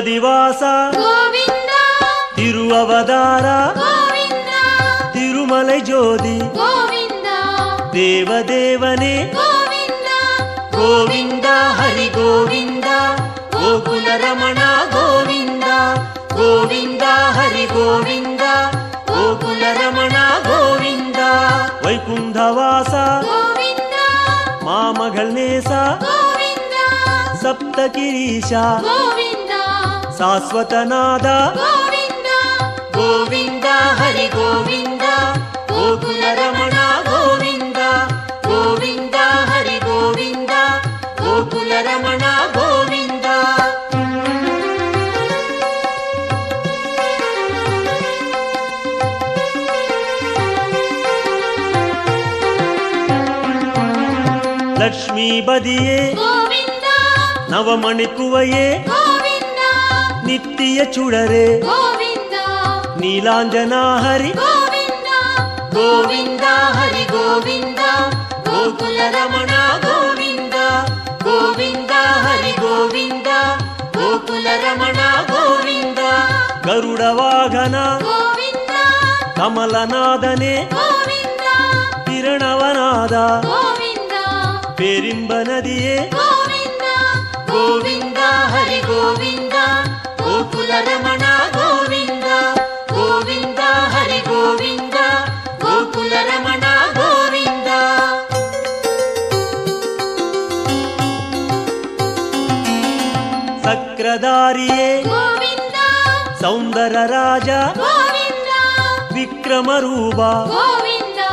திருப்பதிவாச கோவிந்தா திருவவதார கோவிந்தா திருமலை ஜோதி கோவிந்தா தேவதேவனே கோவிந்தா கோவிந்தா ஹரி கோவிந்தா கோகுல ரமண கோவிந்தா கோவிந்தா ஹரி கோவிந்தா கோகுல ரமண கோவிந்தா வைகுண்டவாச கோவிந்தா மாமகள் நேச கோவிந்தா ಸಪ್ತಗಿರೀಶ கோவிந்தா ಶಾಶ್ವತನಾದ கோவிந்தா ಗೋವಿಂದ ಹರಿ ಗೋವಿಂದ ಗೋಕುಲ ರಮಣ ಗೋವಿಂದ ಗೋವಿಂದ ಹರಿ ಗೋವಿಂದ ಗೋಕುಲ ರಮಣ ಗೋವಿಂದ ಲಕ್ಷ್ಮೀ ಬದಿಯೇ கோவிந்தா ನವಮಣಿಕುವಯೇ கோவிந்தா ನಿತ್ಯ ಚುಡರೆ கோவிந்தா ನೀಲಾಂಜನ ಹರಿ கோவிந்தா ಗೋವಿಂದ ಹರಿ ಗೋವಿಂದ ಗೋಕುಲ ರಮಣ ಗೋವಿಂದ ಗೋವಿಂದ ಹರಿ ಗೋವಿಂದ ಗೋಕುಲ ರಮಣ ಗೋವಿಂದ ಗರುಡ ವಾಹನ கோவிந்தா ಕಮಲನಾದನೆ கோவிந்தா ಕಿರಣವನಾದ கோவிந்தா ಪೇರಿಂಬ ನದಿಯೇ கோவிந்தா ಗೋವಿಂದ ಹರಿ ಗೋವಿಂದ ಗೋಕುಲ ರಮಣ ಗೋವಿಂದ ಗೋವಿಂದ ಹರಿ ಗೋವಿಂದ ಗೋಕುಲ ರಮಣ ಗೋವಿಂದ ಸಕ್ರಧಾರಿಯೇ கோவிந்தா ಸೌಂದರ ರಾಜ கோவிந்தா ವಿಕ್ರಮ ರೂಪ கோவிந்தா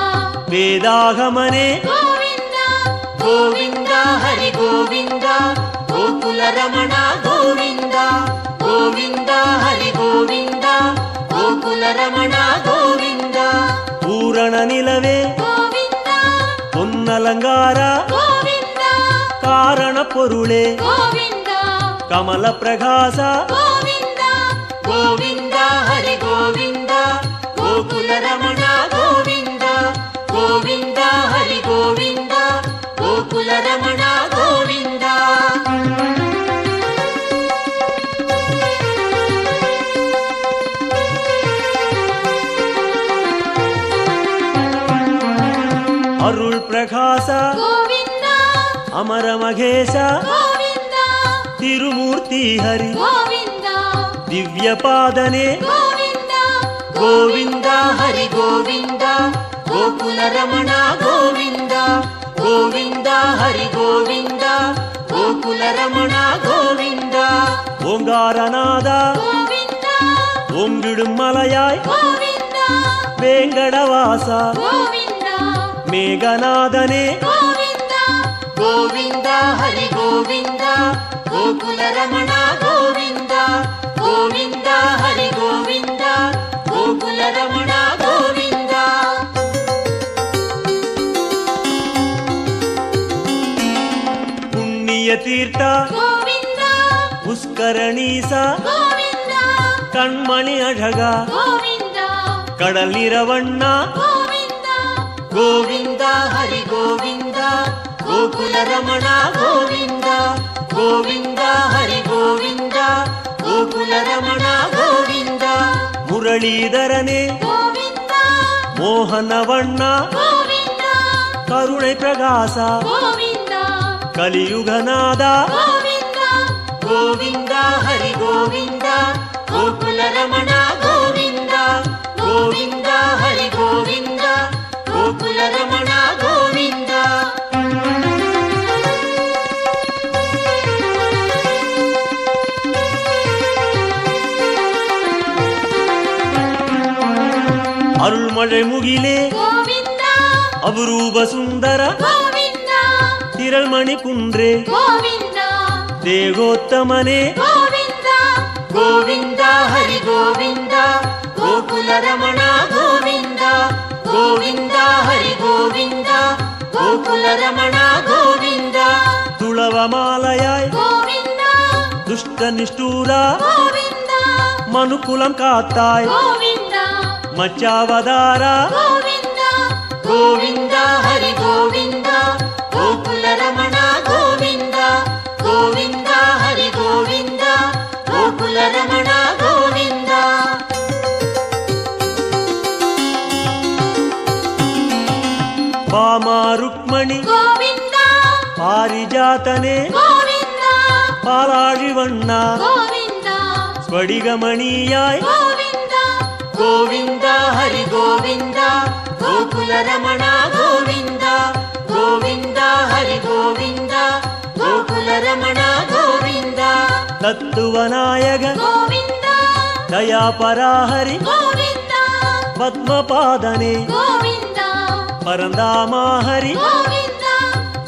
ವೇದಾಗಮನೆ கோவிந்தா ಗೋವಿಂದ ಹರಿ ಗೋವಿಂದ ಗೋಕುಲ ರಮಣ ಗೋವಿಂದ ಗೋವಿಂದ ಹರಿ ಗೋವಿಂದ ಗೋಕುಲ ರಮಣ ಗೋವಿಂದ ಪೂರಣ ನಿಲವೇ கோவிந்தா பொன்னலங்கார கோவிந்தா ಕಾರಣ ಪೊರುಳೆ கோவிந்தா ಕಮಲ ಪ್ರಕಾಶ கோவிந்தா ಗೋವಿಂದ ಹರಿ ಗೋವಿಂದ ಗೋಕುಲ ರಮಣ ಗೋವಿಂದ ಗೋವಿಂದ ಹರಿ ಗೋವಿಂದ ಗೋಕುಲ ರಮಣ ಗೋವಿಂದ ಅರುಳ್ ಪ್ರಕಾಶ கோவிந்தா ಅಮರ ಮಹೇಶ கோவிந்தா ತಿರುಮೂರ್ತಿ ಹರಿ கோவிந்தா ದಿವ್ಯ ಪಾದನೆ கோவிந்தா ಗೋವಿಂದ ಹರಿ ಗೋವಿಂದ ಗೋಕುಲ ರಮಣ ಗೋವಿಂದ ಗೋವಿಂದ ಹರಿ ಗೋವಿಂದ ಗೋಕುಲ ರಮಣ ಗೋವಿಂದ ಓಂಗಾರನಾದ கோவிந்தா ಓಂಗಿಡುಂ ಮಲಯಾಯ್ கோவிந்தா ವೇಂಗಡವಾಸ கோவிந்தா ಮೇಘನಾದನೆ கோவிந்தா ಗೋವಿಂದ ಹರಿ ಗೋವಿಂದ ಗೋಕುಲ ರಮಣ ಗೋವಿಂದ ಗೋವಿಂದ ಹರಿ ಗೋವಿಂದ ಗೋಕುಲ ರಮಣ ಗೋವಿಂದ ಪುಣ್ಯ ತೀರ್ಥ கோவிந்தா ಪುಷ್ಕರಣೀಸ கோவிந்தா ಕಣ್ಮಣಿ ಅಢಗ கோவிந்தா ಕಡಲಿರವಣ್ಣ கோவிந்தா ಗೋವಿಂದ ಹರಿ ಗೋವಿಂದ ಗೋಕುಲ ರಮಣ ಗೋವಿಂದ ಗೋವಿಂದ ಹರಿ ಗೋವಿಂದ ಗೋಕುಲ ರಮಣ ಗೋವಿಂದ ಮುರಳೀಧರನೇ கோவிந்தா ಮೋಹನವಣ್ಣ கோவிந்தா ಕರುಣೈ ಪ್ರಕಾಶ கோவிந்தா ಕಲಿಯುಗನಾದ கோவிந்தா ಗೋವಿಂದ ಹರಿ ಗೋವಿಂದ ಗೋಕುಲ ರಮಣ ಗೋವಿಂದ ಗೋವಿಂದ ಹರಿ ಗೋವಿಂದ ಗೋಕುಲ ರಮಣ ಗೋವಿಂದ ಅರುಳ್ಮಳೆ ಮುಗಿಲೆ கோவிந்தா ಅಪರೂಪ ಸುಂದರ கோவிந்தா ತಿರಳ್ಮಣಿ ಕುಂಡ್ರೆ கோவிந்தா ದೇಗೋತ್ತಮನೆ கோவிந்தா ಗೋವಿಂದ ಹರಿ ಗೋವಿಂದ ಗೋಕುಲ ರಮಣ ಗೋವಿಂದ ಗೋವಿಂದ ಹರಿ ಗೋವಿಂದ ಗೋಕುಲ ರಮಣ ಗೋವಿಂದ ತುಳವ ಮಾಲಯಾಯ್ கோவிந்தா ದುಷ್ಟ ನಿಷ್ಠೂರ கோவிந்தா ಮನುಕುಲಂ ಕಾತ್ತಾಯ್ கோவிந்தா ಮಚ್ಚಾವದಾರ கோவிந்தா ಗೋವಿಂದ ಹರಿ ಗೋವಿಂದ ಗೋಕುಲ ರಮಣ ಗೋವಿಂದ ಗೋವಿಂದ ಹರಿ ಗೋವಿಂದ ಗೋಕುಲ ಗೋಕುಲ ರಮಣ ಗೋವಿಂದ. ವಾಮ ರುಕ್ಮಣಿ ಗೋವಿಂದ ಪಾರಿಜಾತನೆ ಗೋವಿಂದ ಪಾಲಾழிವಣ್ಣ ಗೋವಿಂದ ಸ್ಫಟಿಕಮಣಿಯಾಯ್ ಗೋವಿಂದ ಗೋವಿಂದ ಹರಿ ಗೋವಿಂದ ಗೋಕುಲ ರಮಣ ಗೋವಿಂದ ಗೋವಿಂದ ಹರಿ ಗೋವಿಂದ ಗೋಕುಲ ರಮಣ ಗೋವಿಂದ. ತತ್ತುವನಾಯಕ ಗೋವಿಂದ ದಯಾಪರಾಹರಿ ಗೋವಿಂದ ಪದ್ಮಪಾದನೆ ಗೋವಿಂದ ಪರಂದಾಮ ಹರಿ ಗೋವಿಂದ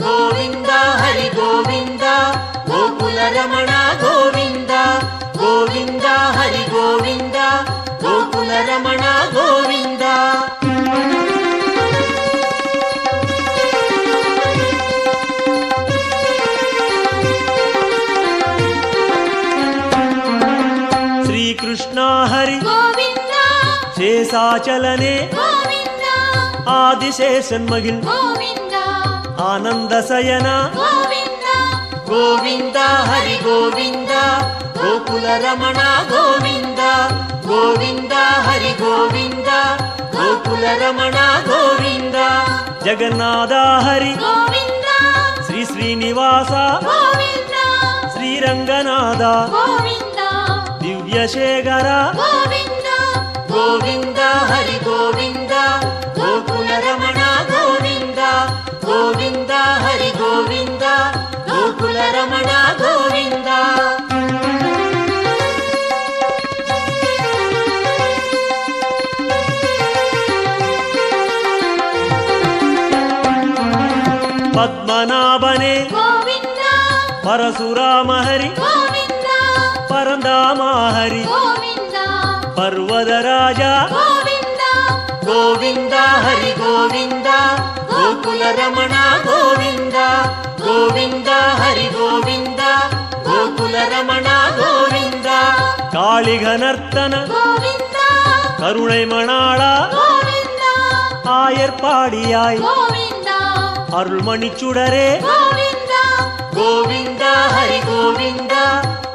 ಗೋವಿಂದ ಹರಿ ಗೋವಿಂದ ಗೋಕುಲ ರಮಣ ಗೋವಿಂದ ಗೋವಿಂದ ಹರಿ ಗೋವಿಂದ ಗೋಕುಲ ರಮಣ ಗೋವಿಂದ. ಶ್ರೀಕೃಷ್ಣ ಹರಿ ಗೋವಿಂದ ಶೇಷಾಚಲನೆ ಗೋವಿಂದ ಆದಿಶೇಷನ್ಮಗಿಲ್ ಗೋವಿಂದ ಆನಂದ ಸಯನ ಗೋವಿಂದ ಗೋವಿಂದ ಹರಿ ಗೋವಿಂದ ಗೋಕುಲ ರಮಣ ಗೋವಿಂದ ಗೋವಿಂದ ಹರಿ ಗೋವಿಂದ ಗೋಕುಲ ರಮಣ ಗೋವಿಂದ. ಜಗನ್ನಾಥ ಹರಿ ಗೋವಿಂದ ಶ್ರೀ ಶ್ರೀನಿವಾಸ ಗೋವಿಂದ ಶ್ರೀರಂಗನಾಥ ಗೋವಿಂದ ದಿವ್ಯಶೇಖರ ಗೋವಿಂದ ಗೋವಿಂದ ಹರಿ ಗೋವಿಂದ ಗೋಕುಲ ರಮಣ ಗೋವಿಂದ ಗೋವಿಂದ ಹರಿ ಗೋವಿಂದ ಗೋಕುಲ ರಮಣ ಗೋವಿಂದ. ಪದ್ಮನಾಭನೆ ಗೋವಿಂದ ಪರಶುರಾಮ ಹರಿ ಗೋವಿಂದ ಪರಂದಾಮ ಹರಿ ಗೋವಿಂದ ಪರ್ವತ ರಾಜ ಗೋವಿಂದ ಗೋವಿಂದ ಹರಿ ಗೋವಿಂದ ಗೋಕುಲ ರಮಣ ಗೋವಿಂದ ಗೋವಿಂದ ಹರಿ ಗೋವಿಂದ ಗೋಕುಲ ರಮಣ ಗೋವಿಂದ. ಕಾಳಿಘನರ್ತನ ಗೋವಿಂದ கருணை மணாளா ಗೋವಿಂದ ஆயர்பாடியாய் ಗೋವಿಂದ அருள்மணிச்சுடரே ಗೋವಿಂದ ಗೋವಿಂದ ಹರಿ ಗೋವಿಂದ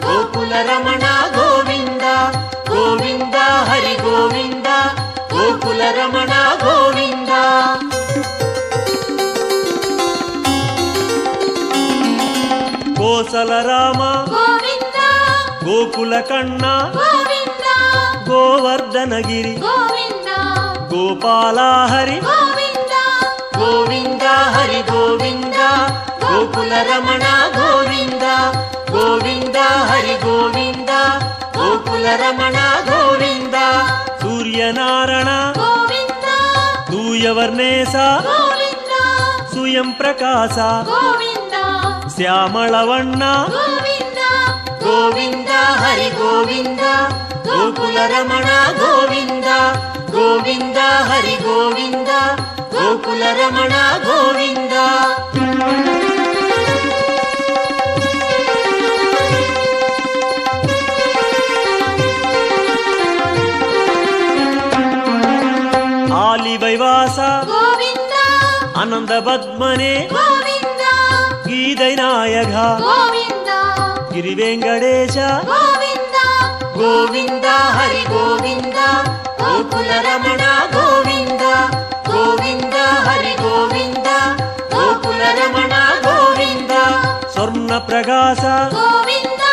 ಗೋಕುಲ ರಮಣ ಗೋವಿಂದ ಗೋವಿಂದ ಹರಿ ಗೋವಿಂದ ಗೋಕುಲ ರಮಣ ಗೋವಿಂದ. ಕೋಸಲ ರಾಮ ಗೋವಿಂದ ಗೋಕುಲ ಕಣ್ಣ ಗೋವಿಂದ ಗೋವರ್ಧನಗಿರಿ ಗೋವಿಂದ ಗೋಪಾಲ ಹರಿ ಗೋವಿಂದ ಗೋವಿಂದ ಹರಿ ಗೋವಿಂದ ಗೋಕುಲ ರಮಣ ಗೋವಿಂದ ಗೋವಿಂದ ಹರಿ ಗೋವಿಂದ ಗೋಕುಲ ರಮಣ ಗೋವಿಂದ. ಸೂರ್ಯನಾರಾಯಣ ಗೋವಿಂದ ತೂಯವರ್ಣೇಶ ಗೋವಿಂದ ಸುಯಂ ಪ್ರಕಾಶ ಗೋವಿಂದ ಶ್ಯಾಮಳವಣ್ಣ ಗೋವಿಂದ ಗೋವಿಂದ ಹರಿ ಗೋವಿಂದ ಗೋಕುಲ ರಮಣ ಗೋವಿಂದ ಗೋವಿಂದ ಹರಿ ಗೋವಿಂದ ಗೋಕುಲ ರಮಣ ಗೋವಿಂದ. ಆಲಿವೈವಾಸ ಗೋವಿಂದ ಆನಂದ ಪದ್ಮನೆ ಗೋವಿಂದ ಗೀதை ನಾಯಕ ಗೋವಿಂದ ಗಿರಿವೆಂಕಟೇಶ ಗೋವಿಂದ ಗೋವಿಂದ ಹರಿ ಗೋವಿಂದ ಗೋಕುಲ ರಮಣ ಗೋವಿಂದ ಗೋವಿಂದ ಹರಿ ಗೋವಿಂದ ಗೋಕುಲ ರಮಣ ಗೋವಿಂದ. ಸ್ವರ್ಣ ಪ್ರಕಾಶ ಗೋವಿಂದ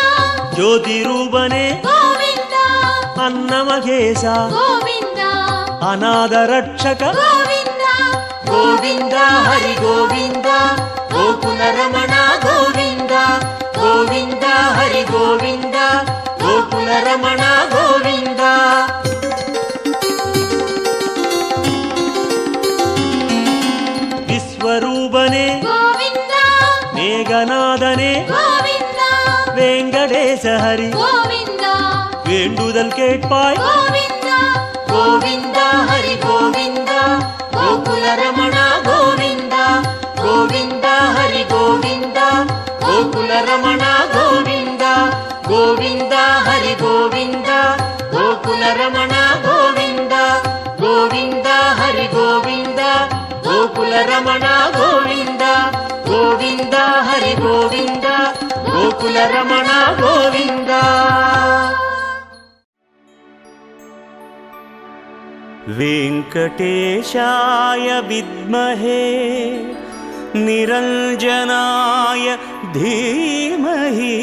ಜ್ಯೋತಿ ರೂಪನೆ ಗೋವಿಂದ ಅನ್ನಮಘೇಶ ಗೋವಿಂದ ಅನಾಥ ರಕ್ಷಕ ಗೋವಿಂದ ಗೋವಿಂದ ಹರಿ ಗೋವಿಂದ ಗೋಕುಲ ರಮಣ ಗೋವಿಂದ ಗೋವಿಂದ ಹರಿ ಗೋವಿಂದ ಗೋಕುಲ ರಮಣ ಗೋವಿಂದ. ವಿಶ್ವರೂಪನೆ ಗೋವಿಂದ ಮೇಘನಾದನೆ ಗೋವಿಂದ ವೆಂಕಟೇಶ ಹರಿ ಗೋವಿಂದ வேண்டுதல் கேட்பாய் ಗೋವಿಂದ ಗೋವಿಂದ ಹರಿ ಗೋವಿಂದ ಗೋಕುಲ ರಮಣ ಗೋವಿಂದ ಗೋವಿಂದ ಹರಿ ಗೋವಿಂದ ಗೋಕುಲ ರಮಣ ಗೋವಿಂದ ಗೋವಿಂದ ಹರಿ ಗೋವಿಂದ ಗೋಕುಲ ರಮಣ ಗೋವಿಂದ ಗೋವಿಂದ ಹರಿ ಗೋವಿಂದ ಗೋಕುಲ ರಮಣ ಗೋವಿಂದ ಗೋವಿಂದ ಹರಿ ಗೋವಿಂದ ಗೋಕುಲ ರಮಣ ಗೋವಿಂದ. वेङ्कटेशाय विद्महे निरञ्जनाय धीमहि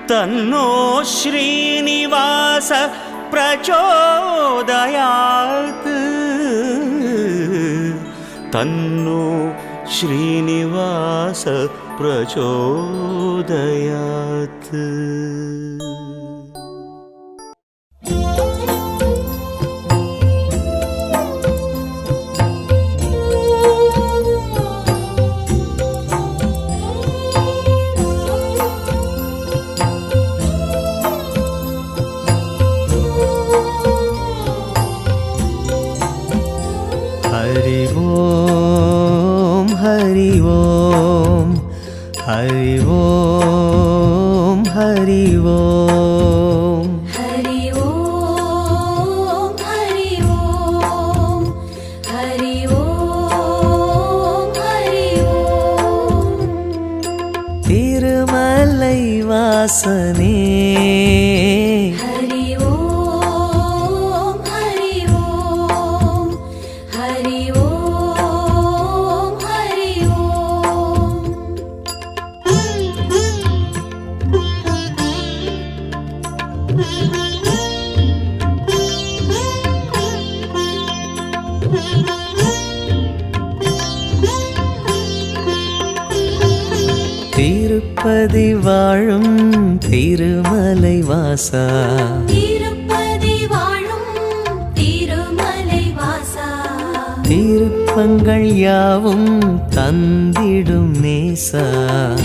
तन्नो श्रीनिवास प्रचोदयात् तन्नो श्रीनिवास प्रचोदयात्। हरि ओम हरि ओम हरि ओम हरि ओम हरि ओम हरि ओम हरि ओम हरि ओम तिरुमलै वासने हरि ओम हरि ओम हरि ओम हरि ओम திருப்பதி வாழும் திருமலை வாசா திருப்பதி வாழும் திருமலை வாசா திருப்பங்கள் யாவும் தந்திடும் நேசா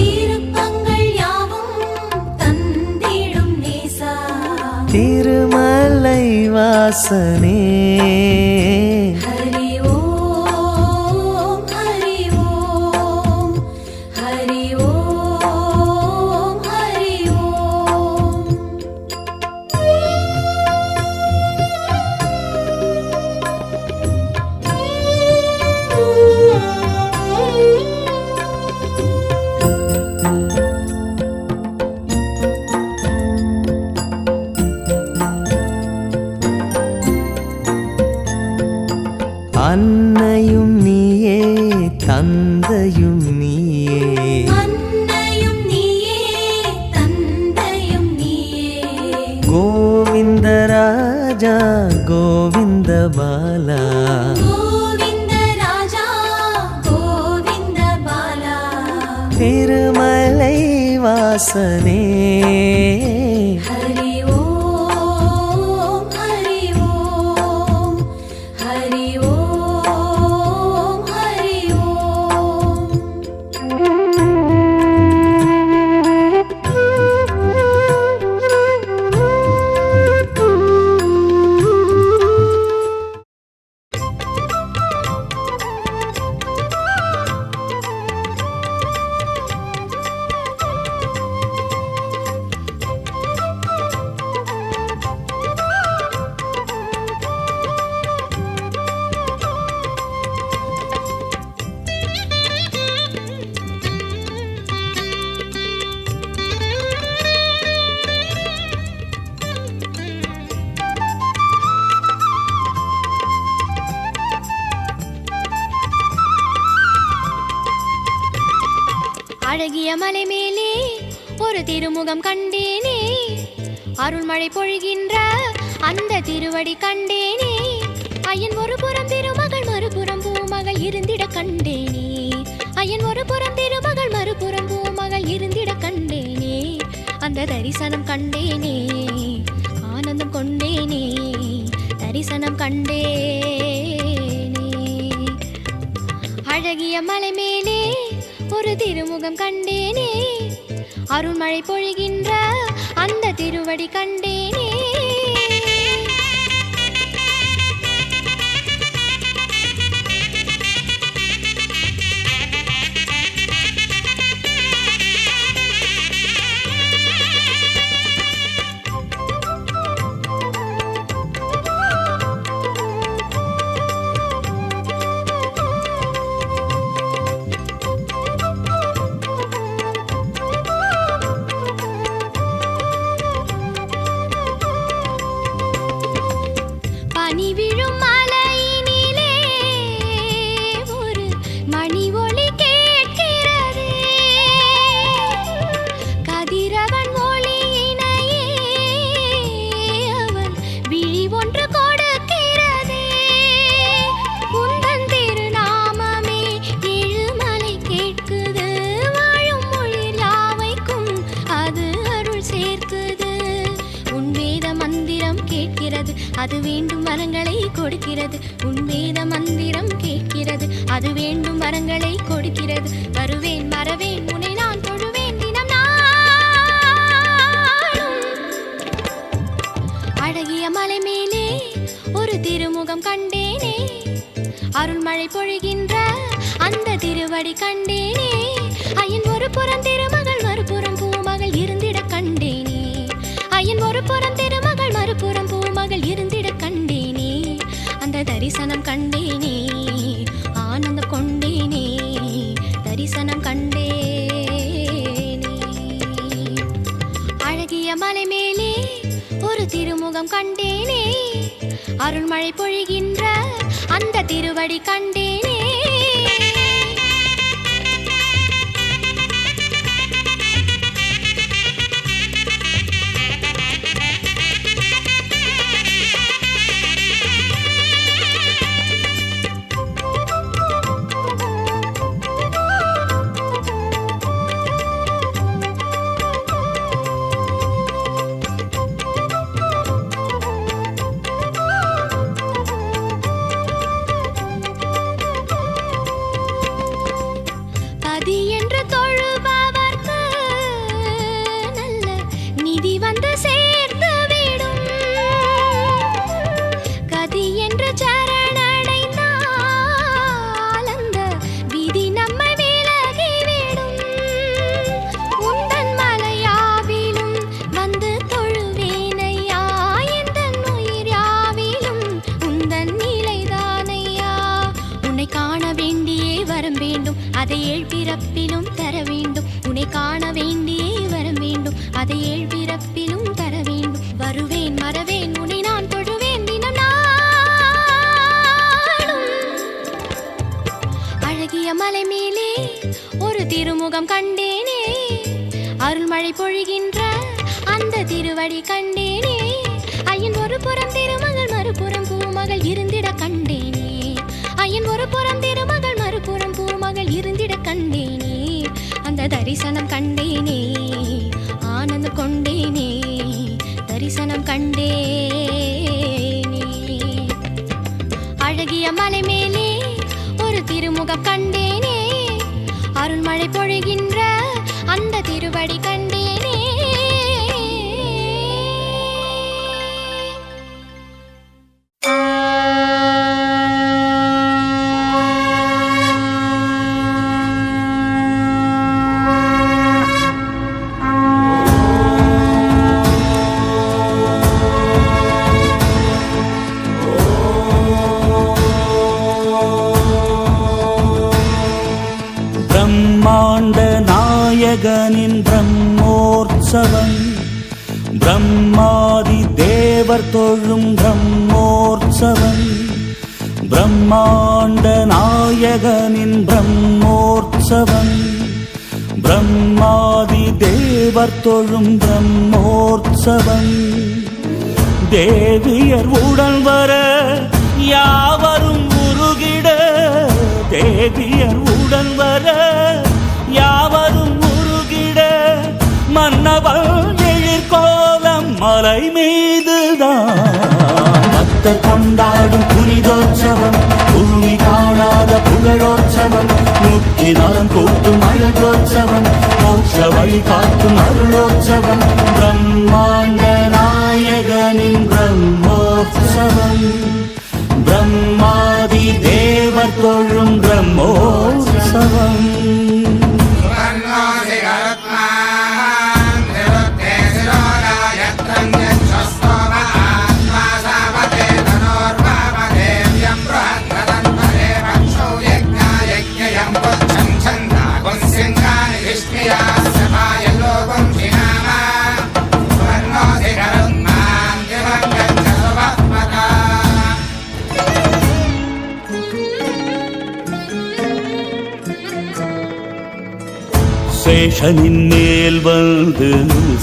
திருப்பங்கள் யாவும் தந்திடும் நேசா திருமலை வாசனே हरि ओम हरि ओम हरि ओम हरि ओम அன்னையும் நீயே தந்தையும் நீயே அன்னையும் நீயே தந்தையும் நீயே கோவிந்த ராஜா கோவிந்த பாலா கோவிந்த ராஜா கோவிந்த பாலா திருமலை வாசனே हरि ओम हरि ओम हरि ओम हरि ओम அழகிய மலை மேலே ஒரு திருமுகம் கண்டேனே, அருள்மழை பொழிகின்ற அந்த திருவடி கண்டேனே. ஐயன் ஒரு புறம் திருமகள் மறுபுறம் பூமகள் இருந்திட கண்டேனே. ஐயன் ஒரு புறம் திருமகள் மறுபுறம் பூமகள் இருந்திட கண்டேனே. அந்த தரிசனம் கண்டேனே, ஆனந்தம் கொண்டேனே, தரிசனம் கண்டேனே. அழகிய மலை மேலே ஒரு திருமுகம் கண்டேனே, அருள்மழை பொழிகின்ற அந்த திருவடி கண்டேனே. பனி விழும் மலையினிலே ஒரு மணி ஒலி கேட்கிறது. கதிரவன் ஒளியினையே அவன் விழி ஒன்று கொடுக்கிறது. உந்தன் திருநாமமே ஏழுமலை கேட்குது. வாழும் மொழிர் யாவைக்கும் அது அருள் சேர்க்குது. உன் வேத மந்திரம் கேட்கிறது, அது வேண்டும் வரங்களை கொடுக்கிறது. உன் வேத மந்திரம் கேட்கிறது, அது வேண்டும் வரங்களை கொடுக்கிறது. வருவேன் மறவேன் உன்னை நான் தொழுவேன் தினம் நாளும். அழகிய மலை மேலே ஒரு திருமுகம் கண்டேனே, அருள்மழை பொழிகின்ற அந்த திருவடி கண்டேனே. ஐயன் ஒரு புறம் திருமகள் மறுபுறம் பூமகள் இருந்திட கண்டேனே. ஐயன் ஒரு புறம் திருமகள் மறுபுறம் பூமகள் இருந்திட கண்டேனே. அந்த தரிசனம் கண்டேனே, ஆனந்தம் கொண்டேனே, தரிசனம் கண்டேனே. அழகிய மலை மேலே ஒரு திருமுகம் கண்டேனே, அருள்மழை பொழிகின்ற அந்த திருவடி கண்டேனே. பதி என்று தொழுபவர்க்கு நல்ல நிதி வந்து சேர்த்து விடும். கதி என்று சரணடைந்தால் அந்த விதி நம்மை விலகிவிடும். உந்தன் மலையாவிலும் வந்து தொழுவேனையா, எந்தன் உயிர் யாவிலும் உந்தன் நிலைதானையா. உன்னை காண வேண்டியே வரம் வேண்டும், அதை ஏழ்பிறப்பிலும் தர வேண்டும். உன்னை காண வேண்டியே வரம் வேண்டும், அதை ஏழ்பிறப்பிலும் தர வேண்டும். வருவேன் மறவேன் உன்னை நான் தொழுவேன் தினம் நாளும். அழகிய மலை மேலே ஒரு திருமுகம் கண்டேனே, அருள்மழை பொழிகின்ற அந்த திருவடி கண்டேனே. ஐயன் ஒரு புறம் திருமகள் மறுபுறம் பூமகள் இருந்திட கண்டேனே. ஐயன் ஒரு புறம் திருமகள் மறுபுறம் பூமகள் இருந்திட கண்டேனே. அந்த தரிசனம் கண்டேனே, ஆனந்தம் கொண்டேனே, தரிசனம் கண்டேனே. அழகிய மலை மேலே ஒரு திருமுகம் கண்டேனே, அருள்மழை பொழிகின்ற அந்த திருவடி கண்டேனே. பிரம்மாண்ட நாயகனின் பிரம்மோற்சவம், பிரம்மாதி தேவர் தொழும் பிரம்மோற்சவம். பிரம்மாண்ட நாயகனின் பிரம்மோற்சவம், பிரம்மாதி தேவர் தொழும் பிரம்மோற்சவம். தேவியர் உடன் வர யாவரும் உருகிட, தேவியர் உடன் வர யாவரும் உருகிட, மன்னவன் எழிற்கோலம் மலை மீதுதான். பக்தர் கொண்டாடும் புனிதோற்சவம், பூமி காணாத புகழோற்சவம். முக்தி நலம் கூட்டும் அழகோற்சவம், மோட்ச வழி காட்டும் அருளோற்சவம். பிரம்மாண்ட நாயகனின் பிரம்மோற்சவம், பிரம்மாதி தேவர் தொழும் பிரம்மோற்சவம். சேஷனின் மேல் வந்து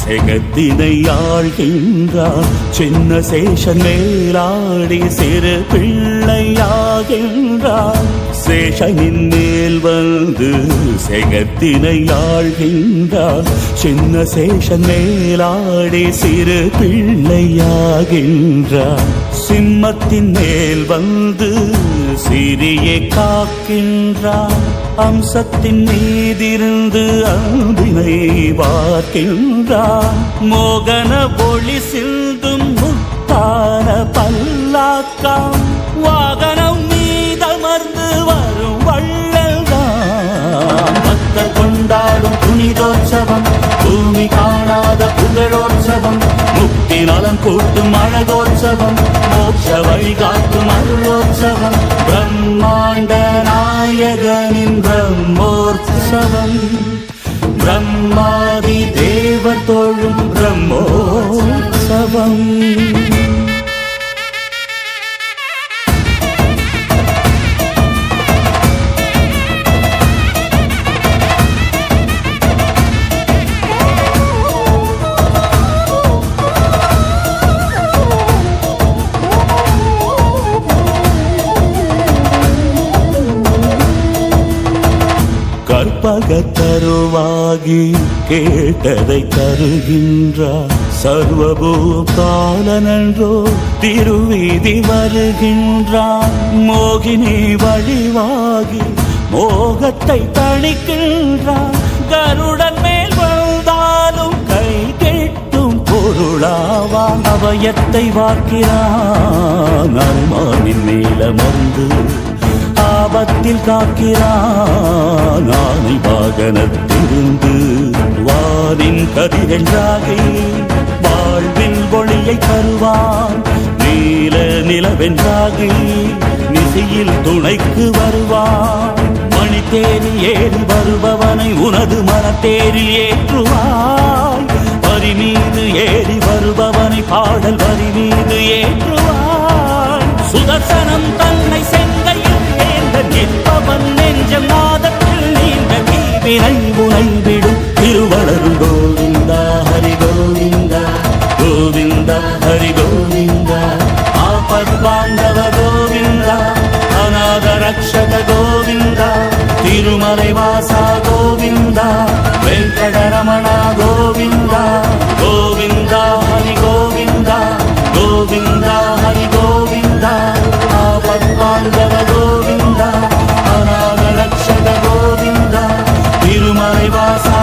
செகத்தினை ஆழ்கின்றான். சின்ன சேஷன் மேலாடி சிறு பிள்ளையாகின்றான். சேஷனின் மேல் வந்து செகத்தினை ஆழ்கின்றான். சின்ன சேஷன் மேலாடி சிறு பிள்ளையாகின்றான். சிம்மத்தின் மேல் வந்து சிறிய காக்கின்றான். அம்சத்தின் மீதிருந்து அன்பினை பார்க்கின்றான். மோகன ஒளி சிந்தும் முத்தான பல்லாக்காம். வாகனம் மீதமர்ந்து வரும் வள்ளல்தான். பக்தர் கொண்டாடும் புனிதோற்சவம், பூமி காணாத புகழோற்சவம், முக்தி நலம் கூட்டும் அழகோற்சவம், மோட்ச வழிகாட்டும் அருளோற்சவம், பிரம்மாண்ட நாயகனின் பிரம்மோற்சவம், பிரம்மாதி தேவர் தோழும் பிரம்மோற்சவம். கற்பகத்தருவாகி கேட்டதை தருகின்றார். சர்வபூதாலனன்றோ திருவீதி வருகின்றான். மோகினி வழிவாகி மோகத்தை தணிக்கின்றான். கருடன் மேல் வந்தாலும் கை கெட்டும் பொருளாவான். அவயத்தை வாக்கிறான். அருமானின் மேலமர்ந்து ஆபத்தில் காக்கிறான். ஆனை வாகனத்திலிருந்து வானின் கதிரென்றாகி வாழ்வின் ஒளியை தருவான். நீல நிலவென்றாகி நிசையில் துணைக்கு வருவான். மணித்தேரி ஏறி வருபவனை உனது மனத்தேரி ஏற்றுவாய். வரி மீது ஏறி வருபவனை பாடல் வரி மீது ஏற்றுவாய். சுதர்சனம் தன்னை செங்கையில் நிற்பவன் நெஞ்சம் நாதத்தில் நீண்ட தீவினை உனைவிடும் திருவளரும் கோவிந்தா ஹரி கோவிந்தா, கோவிந்தா ஹரி கோவிந்தா. ஆபத்பாந்தவ கோவிந்தா, அநாத ரக்ஷக கோவிந்தா, திருமலை வாசா கோவிந்தா, வெங்கடரமணா கோவிந்தா, கோவிந்தா ஹரி கோவிந்தா, கோவிந்தா ஹரி கோவிந்தா. ஆபத்பாந்தவ கோவிந்தா, அநாத ரக்ஷக கோவிந்தா, திருமலை வாசா